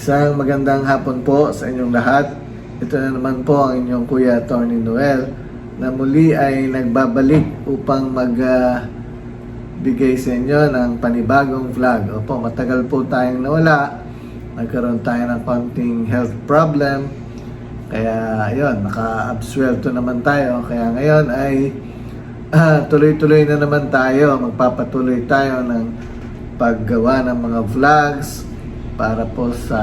Isang magandang hapon po sa inyong lahat. Ito na naman po ang inyong Kuya Tony Noel na muli ay nagbabalik upang magbigay sa inyo ng panibagong vlog. Opo, matagal po tayong nawala. Nagkaroon tayo ng konting health problem. Kaya ayun, naka-absuelto naman tayo. Kaya ngayon ay tuloy-tuloy na naman tayo. Magpapatuloy tayo ng paggawa ng mga vlogs para po sa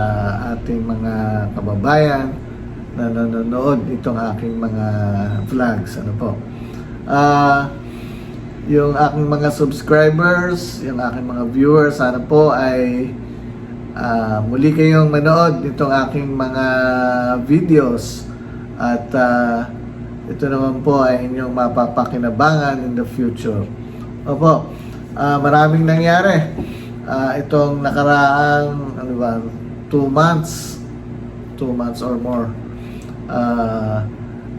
ating mga kababayan na nanonood itong aking mga vlogs. Ano po? Yung aking mga subscribers, yung aking mga viewers, sana po ay muli kayong manood itong aking mga videos at ito naman po ay inyong mapapakinabangan in the future. Opo, maraming nangyari. Itong nakaraang 2 months or more,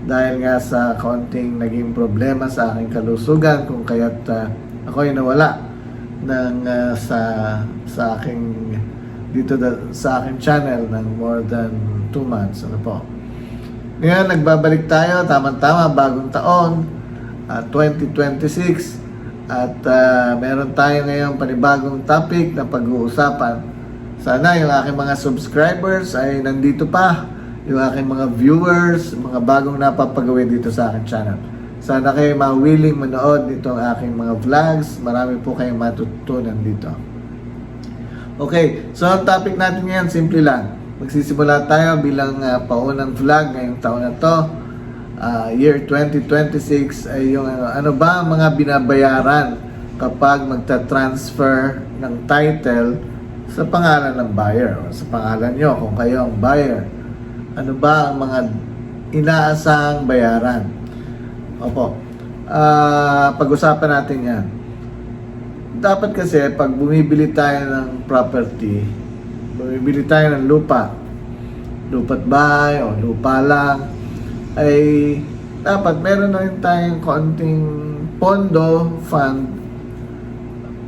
dahil nga sa konting naging problema sa aking kalusugan, kung kaya't ako'y nawala ng sa aking sa aking channel ng more than 2 months. Ano po? Ngayon nagbabalik tayo, tama-tama, bagong taon, 2026. At meron tayo ngayong panibagong topic na pag-uusapan. Sana yung aking mga subscribers ay nandito pa, yung aking mga viewers, mga bagong napapagawin dito sa aking channel. Sana kayo ma-willing manood nitong aking mga vlogs. Marami po kayong matutunan dito. Okay, so ang topic natin ngayon, simple lang. Magsisimula tayo bilang paunang vlog ngayong taon na to. Year 2026 ay yung ano ba ang mga binabayaran kapag magta-transfer ng title sa pangalan ng buyer o sa pangalan nyo kung kayo ang buyer. Ano ba ang mga inaasahang bayaran? Opo, pag-usapan natin yan. Dapat kasi pag bumibili tayo ng property, bumibili tayo ng lupa't bahay o lupa lang, ay dapat meron na rin tayong konting pondo, fund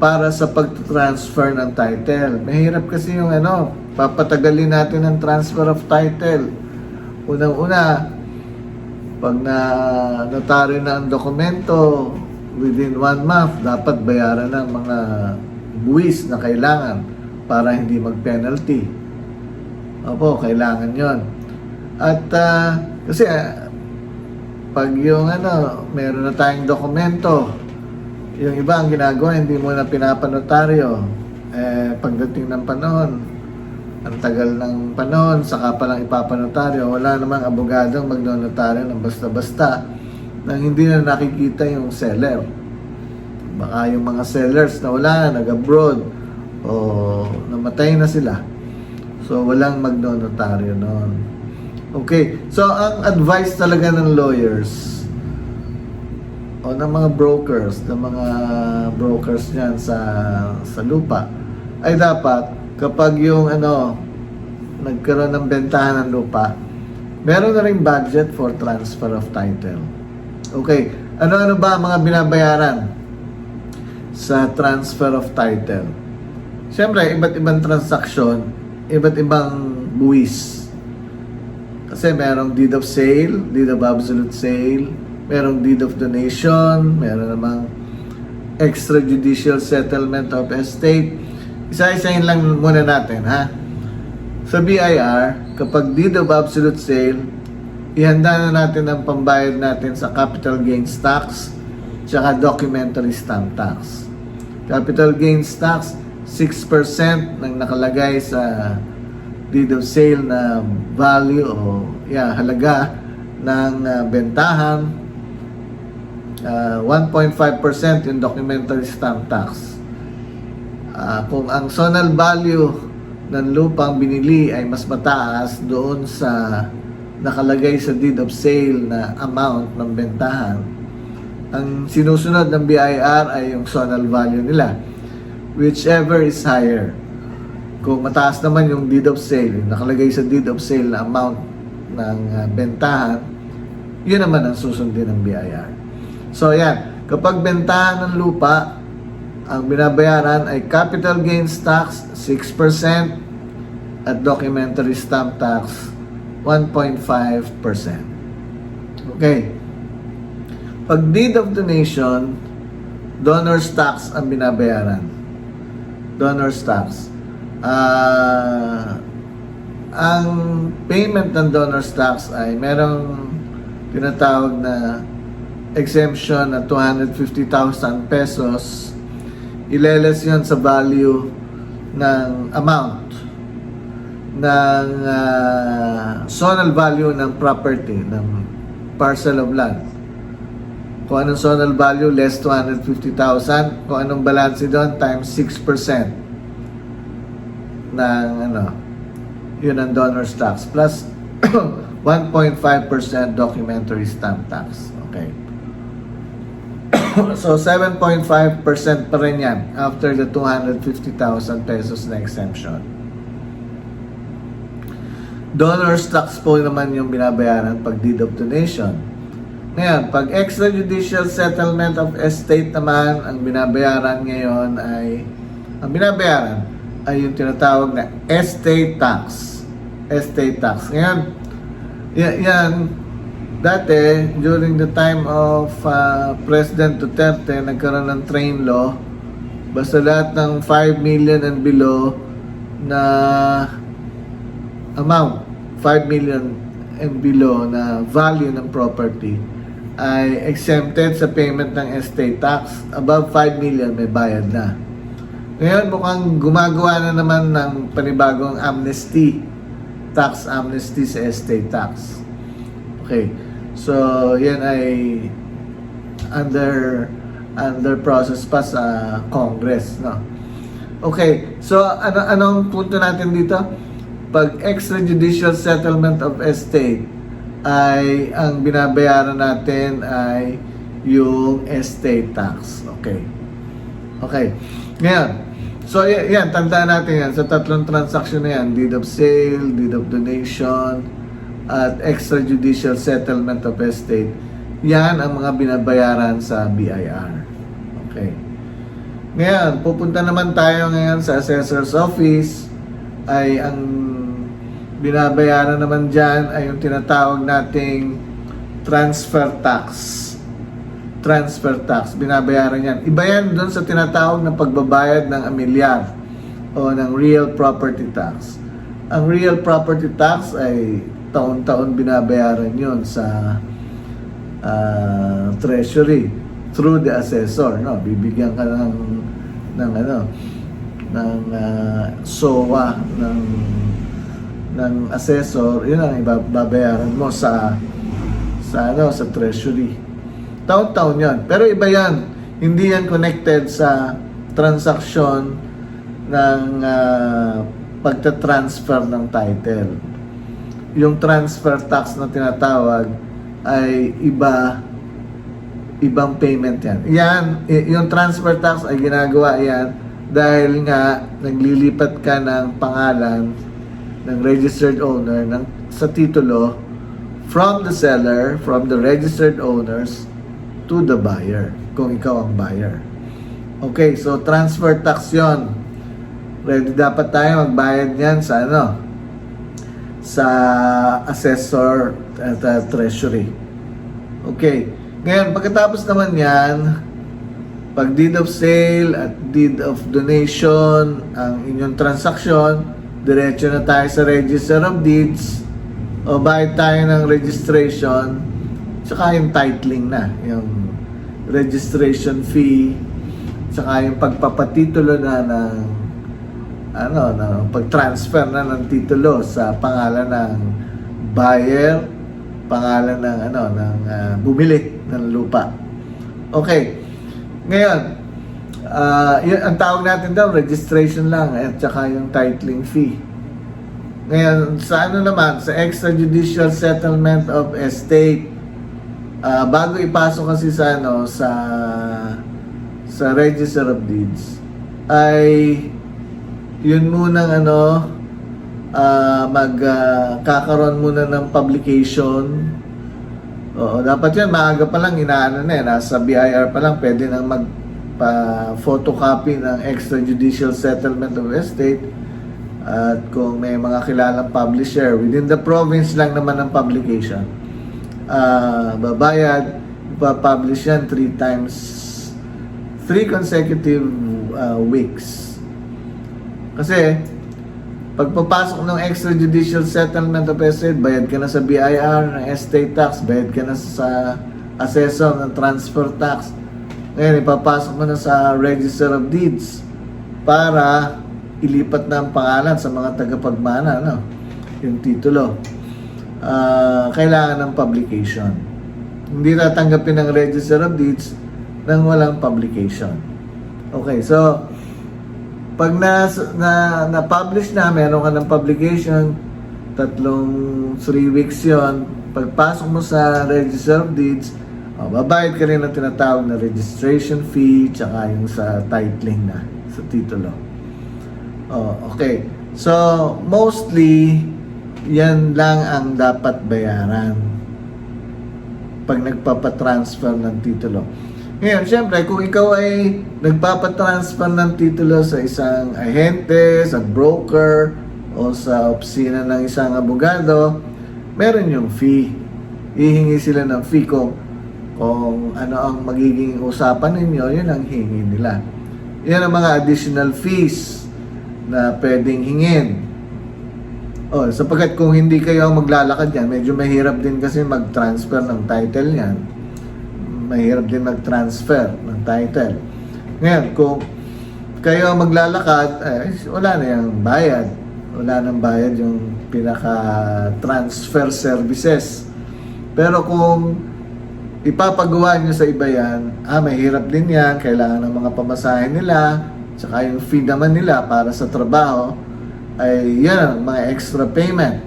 para sa pag-transfer ng title. Mahirap kasi yung papatagalin natin ang transfer of title. Unang-una, pag notaryo na ang dokumento, within 1 month, dapat bayaran ng mga buwis na kailangan para hindi mag-penalty. Opo, kailangan yon. At kasi pag yung meron na tayong dokumento, yung iba ang ginagawa, hindi mo na pinapanotaryo. Pagdating ng panahon, ang tagal ng panahon, saka pa lang ipapanotaryo. Wala namang abogadong magnotaryo ng basta-basta nang hindi na nakikita yung seller. Baka yung mga sellers na wala na, nag-abroad o namatay na sila. So walang magnotaryo noon. Okay, so ang advice talaga ng lawyers o ng mga brokers niyan sa lupa ay dapat kapag yung nagkaroon ng bentahan ng lupa, meron na ring budget for transfer of title. Okay, ano ba ang mga binabayaran sa transfer of title? Siyempre, iba't ibang transaksyon, iba't ibang buwis. Kasi merong deed of sale, deed of absolute sale, merong deed of donation, meron namang extrajudicial settlement of estate. Isa-isahin lang muna natin, ha? Sa BIR, kapag deed of absolute sale, ihanda na natin ang pambayad natin sa capital gains tax tsaka documentary stamp tax. Capital gains tax, 6% ng nakalagay sa deed of sale na value o halaga ng bentahan, 1.5% yung documentary stamp tax. Kung ang zonal value ng lupang binili ay mas mataas doon sa nakalagay sa deed of sale na amount ng bentahan, ang sinusunod ng BIR ay yung zonal value nila, whichever is higher. Kung mataas naman yung deed of sale, yung nakalagay sa deed of sale na amount ng bentahan, yun naman ang susundin ng BIR. So yan, kapag bentahan ng lupa, ang binabayaran ay capital gains tax 6%, at documentary stamp tax 1.5%. Okay. Pag deed of donation, donor's tax ang binabayaran. Donor's tax. Ang payment ng donor's tax ay merong tinatawag na exemption na 250,000 pesos. Ileles yun sa value ng amount ng zonal value ng property, ng parcel of land. Kung anong zonal value, less 250,000. Kung anong balance doon, times 6% ng yun ang donor's tax. Plus 1.5% documentary stamp tax. Okay. So 7.5% pa rin yan after the 250,000 pesos na exemption. Donor's tax po naman yung binabayaran pag deed of donation. Ngayon, pag extrajudicial settlement of estate naman, ang binabayaran ngayon ay yung tinatawag na estate tax. Estate tax. Ngayon, yan dati, during the time of President Duterte, nagkaroon ng train law. Basta lahat ng 5 million and below na amount, 5 million and below na value ng property ay exempted sa payment ng estate tax. Above 5 million may bayad na. Ngayon mukhang gumagawa na naman ng panibagong amnesty, tax amnesty sa estate tax. Okay. So yan ay under process pa sa Congress, no? Okay. So anong punto natin dito? Pag extrajudicial settlement of estate ay ang binabayaran natin ay yung estate tax. Okay. Okay. Ngayon, so yan, tandaan natin yan sa tatlong transaction na yan, deed of sale, deed of donation, at extrajudicial settlement of estate. Yan ang mga binabayaran sa BIR. Okay. Ngayon, pupunta naman tayo ngayon sa assessor's office. Ay ang binabayaran naman dyan ay yung tinatawag nating transfer tax. Transfer tax, binabayaran yan. Iba yan doon sa tinatawag na pagbabayad ng amilyar o ng real property tax. Ang real property tax ay taon-taon binabayaran yun sa treasury through the assessor, no? Bibigyan ka ng SOA ng assessor, yun ang ibabayaran mo sa treasury. Taon-taon yan. Pero iba yan. Hindi yan connected sa transaksyon ng pagta-transfer ng title. Yung transfer tax na tinatawag ay ibang payment yan. Yung transfer tax ay ginagawa yan dahil nga naglilipat ka ng pangalan ng registered owner sa titulo from the seller, from the registered owners to the buyer, kung ikaw ang buyer. Okay, so transfer tax yon. Ready dapat tayo magbayad yan sa sa assessor at treasury. Okay, ngayon pagkatapos naman yan, pag deed of sale at deed of donation ang inyong transaksyon, diretso na tayo sa register of deeds o bayad tayo ng registration tsaka yung titling na, yung registration fee, tsaka yung pagpapatitulo na ng pag-transfer na ng titulo sa pangalan ng buyer, pangalan ng bumili ng lupa. Okay. Ngayon, ang tawag natin daw registration lang at saka yung titling fee. Ngayon, sa naman, sa extrajudicial settlement of estate, bago ipasok kasi sa Register of Deeds ay yun munang magkakaroon muna ng publication. Oo, dapat yan maaga pa lang nasa BIR pa lang pwede nang photocopy ng extrajudicial settlement of estate At kung may mga kilalang publisher, within the province lang naman ng publication, babayad, ipapublish yan 3 consecutive weeks. Kasi, pagpapasok ng extrajudicial settlement of estate, bayad ka na sa BIR ng estate tax, bayad ka na sa assessor ng transfer tax. Ngayon, ipapasok mo na sa Register of Deeds para ilipat na ang pangalan sa mga tagapagmana, no? Yung titulo. Kailangan ng publication. Hindi tatanggapin ng Register of Deeds nang walang publication. Okay, so pag na-publish na, meron ka ng publication, 3 weeks yon. Pagpasok mo sa Register of Deeds, babayad ka rin ng tinatawag na registration fee, tsaka yung sa titling na, sa titulo. Okay. So, mostly, yan lang ang dapat bayaran pag nagpapatransfer ng titulo. Ngayon, syempre, kung ikaw ay nagpapatransfer ng titulo sa isang ahente, sa broker, o sa opisina ng isang abogado, meron yung fee. Hihingi sila ng fee kung ano ang magiging usapan ninyo, yun ang hingi nila. Yan ang mga additional fees na pwedeng hingin. Sapagkat kung hindi kayo ang maglalakad yan, medyo mahirap din kasi mag-transfer ng title yan. Mahirap din mag-transfer ng title. Ngayon, kung kayo ang maglalakad, wala na yung bayad. Wala nang bayad yung pinaka-transfer services. Pero kung ipapagawa nyo sa iba yan, mahirap din yan, kailangan ng mga pamasahe nila, tsaka yung fee naman nila para sa trabaho, ay yan, mga extra payment.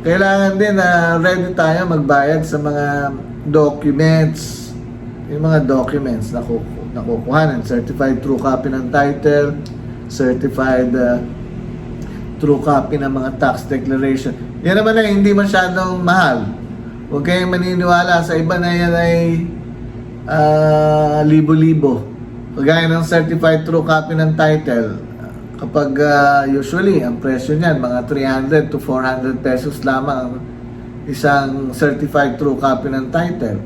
Kailangan din na ready tayo magbayad sa mga documents. Yung mga documents na nakukuhanan, certified true copy ng title, certified true copy ng mga tax declaration. Yan naman ay hindi masyadong mahal. Huwag kayong maniniwala sa iba na yan ay libo-libo. Kagaya ng certified true copy ng title, kapag usually ang presyo niyan mga 300 to 400 pesos lamang isang certified true copy ng title.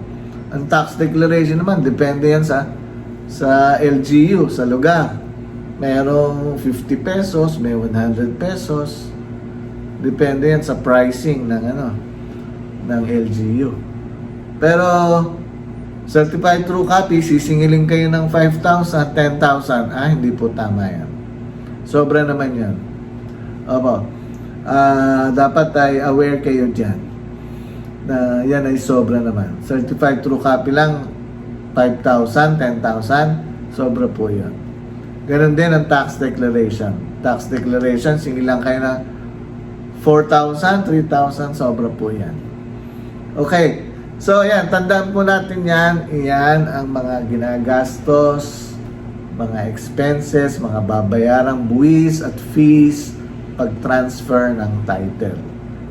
Ang tax declaration naman, depende yan sa LGU, sa lugar. Merong 50 pesos, may 100 pesos. Depende yan sa pricing ng LGU. Pero certified true copy, sisingilin kayo ng 5,000, 10,000. Hindi po tama yan. Sobra naman yan. Dapat ay aware kayo dyan na yan ay sobra naman. Certified true copy lang, 5,000, 10,000, sobra po yan. Ganon din ang tax declaration. Tax declaration, singilang kayo ng 4,000, 3,000, sobra po yan. Okay. So, yan. Tandaan po natin yan. Iyan ang mga ginagastos, mga expenses, mga babayarang buwis at fees pag-transfer ng title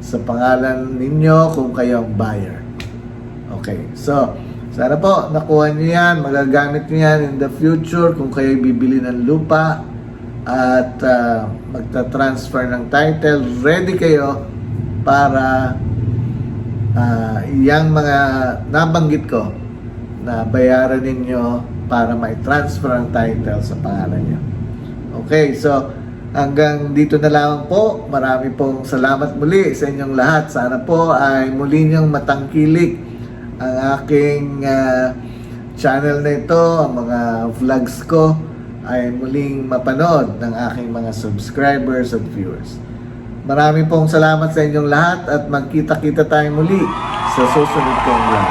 sa pangalan ninyo kung kayo ang buyer. Okay. So, sana po nakuha nyo yan. Magagamit nyo yan in the future kung kayo bibili ng lupa at magta-transfer ng title. Ready kayo para yung mga nabanggit ko na bayaran ninyo para mai-transfer ang title sa pangalan nyo. Okay, so hanggang dito na lang po. Marami pong salamat muli sa inyong lahat. Sana po ay muli niyong matangkilik ang aking channel na ito, ang mga vlogs ko ay muling mapanood ng aking mga subscribers at viewers. Marami pong salamat sa inyong lahat at magkita-kita tayo muli sa susunod kong vlog.